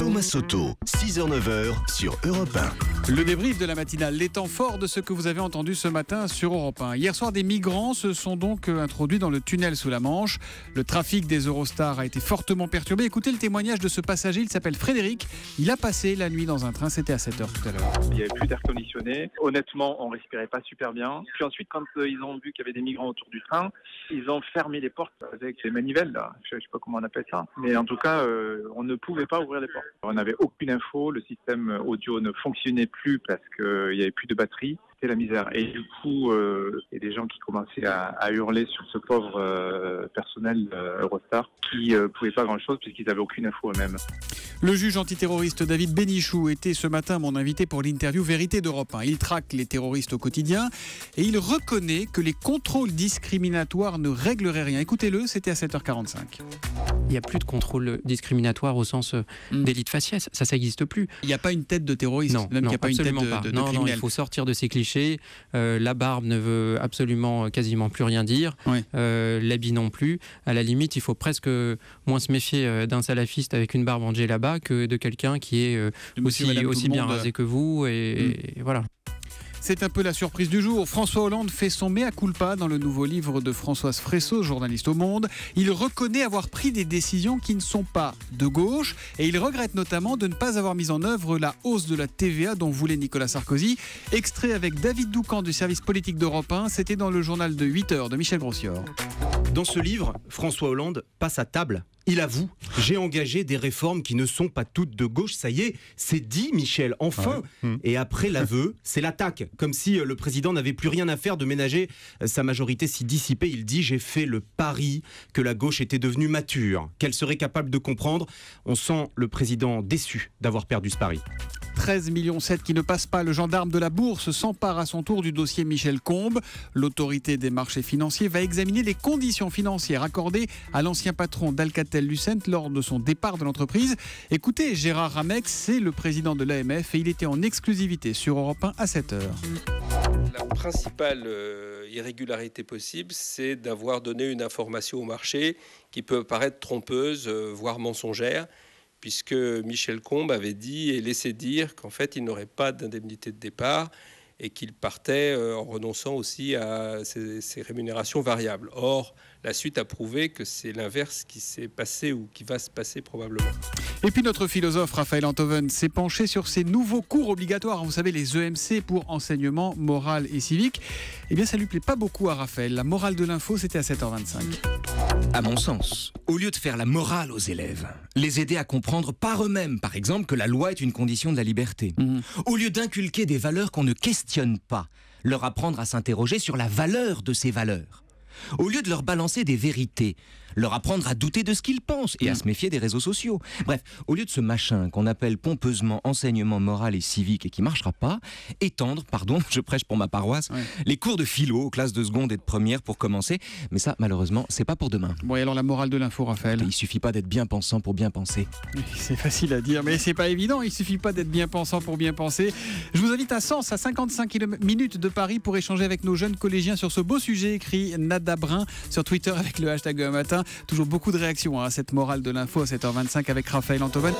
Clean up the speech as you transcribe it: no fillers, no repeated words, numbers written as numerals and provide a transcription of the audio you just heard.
Thomas Soto, 6h-9h sur Europe 1. Le débrief de la matinale, les temps forts de ce que vous avez entendu ce matin sur Europe 1. Hier soir, des migrants se sont donc introduits dans le tunnel sous la Manche. Le trafic des Eurostars a été fortement perturbé. Écoutez le témoignage de ce passager, il s'appelle Frédéric. Il a passé la nuit dans un train, c'était à 7h tout à l'heure. Il n'y avait plus d'air conditionné. Honnêtement, on respirait pas super bien. Puis ensuite, quand ils ont vu qu'il y avait des migrants autour du train, ils ont fermé les portes avec des manivelles, là. Je sais pas comment on appelle ça. Mais en tout cas, on ne pouvait pas ouvrir les portes. On n'avait aucune info. Le système audio ne fonctionnait plus parce qu'il n'y avait plus de batterie. C'était la misère. Et du coup, il y a des gens qui commençaient à hurler sur ce pauvre personnel Eurostar qui ne pouvait pas grand-chose puisqu'ils n'avaient aucune info eux-mêmes. Le juge antiterroriste David Bénichou était ce matin mon invité pour l'interview Vérité d'Europe 1. Il traque les terroristes au quotidien et il reconnaît que les contrôles discriminatoires ne régleraient rien. Écoutez-le, c'était à 7h45. Il n'y a plus de contrôle discriminatoire au sens délit de faciès. Ça n'existe plus. Il n'y a pas une tête de terroriste. Non, il n'y a pas une tête absolument pas. de Non, criminel. il faut sortir de ces clichés. La barbe ne veut absolument quasiment plus rien dire. Oui. L'habit non plus. À la limite, il faut presque moins se méfier d'un salafiste avec une barbe en djellaba que de quelqu'un qui est aussi bien rasé que vous. Et voilà. C'est un peu la surprise du jour. François Hollande fait son mea culpa dans le nouveau livre de Françoise Fresso, journaliste au Monde. Il reconnaît avoir pris des décisions qui ne sont pas de gauche et il regrette notamment de ne pas avoir mis en œuvre la hausse de la TVA dont voulait Nicolas Sarkozy. Extrait avec David Doucan du service politique d'Europe 1, c'était dans le journal de 8h de Michel Grossior. Dans ce livre, François Hollande passe à table. Il avoue, j'ai engagé des réformes qui ne sont pas toutes de gauche. Ça y est, c'est dit, Michel, enfin. Et après l'aveu, c'est l'attaque. Comme si le président n'avait plus rien à faire de ménager sa majorité si dissipée. Il dit, j'ai fait le pari que la gauche était devenue mature, qu'elle serait capable de comprendre. On sent le président déçu d'avoir perdu ce pari. 13,7 millions qui ne passent pas. Le gendarme de la Bourse s'empare à son tour du dossier Michel Combes. L'autorité des marchés financiers va examiner les conditions financières accordées à l'ancien patron d'Alcatel-Lucent lors de son départ de l'entreprise. Écoutez, Gérard Ramex, c'est le président de l'AMF et il était en exclusivité sur Europe 1 à 7h. La principale irrégularité possible, c'est d'avoir donné une information au marché qui peut paraître trompeuse, voire mensongère, puisque Michel Combes avait dit et laissé dire qu'en fait, il n'aurait pas d'indemnité de départ et qu'il partait en renonçant aussi à ses rémunérations variables. Or, la suite a prouvé que c'est l'inverse qui s'est passé ou qui va se passer probablement. Et puis notre philosophe Raphaël Antoven s'est penché sur ces nouveaux cours obligatoires, vous savez, les EMC pour enseignement moral et civique. Eh bien, ça lui plaît pas beaucoup à Raphaël. La morale de l'info, c'était à 7h25. À mon sens, au lieu de faire la morale aux élèves, les aider à comprendre par eux-mêmes, par exemple, que la loi est une condition de la liberté. Au lieu d'inculquer des valeurs qu'on ne questionne pas, leur apprendre à s'interroger sur la valeur de ces valeurs. Au lieu de leur balancer des vérités, leur apprendre à douter de ce qu'ils pensent et à se méfier des réseaux sociaux. Bref, au lieu de ce machin qu'on appelle pompeusement enseignement moral et civique et qui marchera pas, étendre, pardon, je prêche pour ma paroisse, les cours de philo aux classes de seconde et de première pour commencer. Mais ça, malheureusement, c'est pas pour demain. Bon, et alors la morale de l'info, Raphaël? Il suffit pas d'être bien pensant pour bien penser. C'est facile à dire, mais c'est pas évident. Il suffit pas d'être bien pensant pour bien penser. Je vous invite à Sens, à 55 minutes de Paris, pour échanger avec nos jeunes collégiens sur ce beau sujet, écrit Nada Brun sur Twitter avec le hashtag matin. Toujours beaucoup de réactions à cette morale de l'info à 7h25 avec Raphaël Antoven.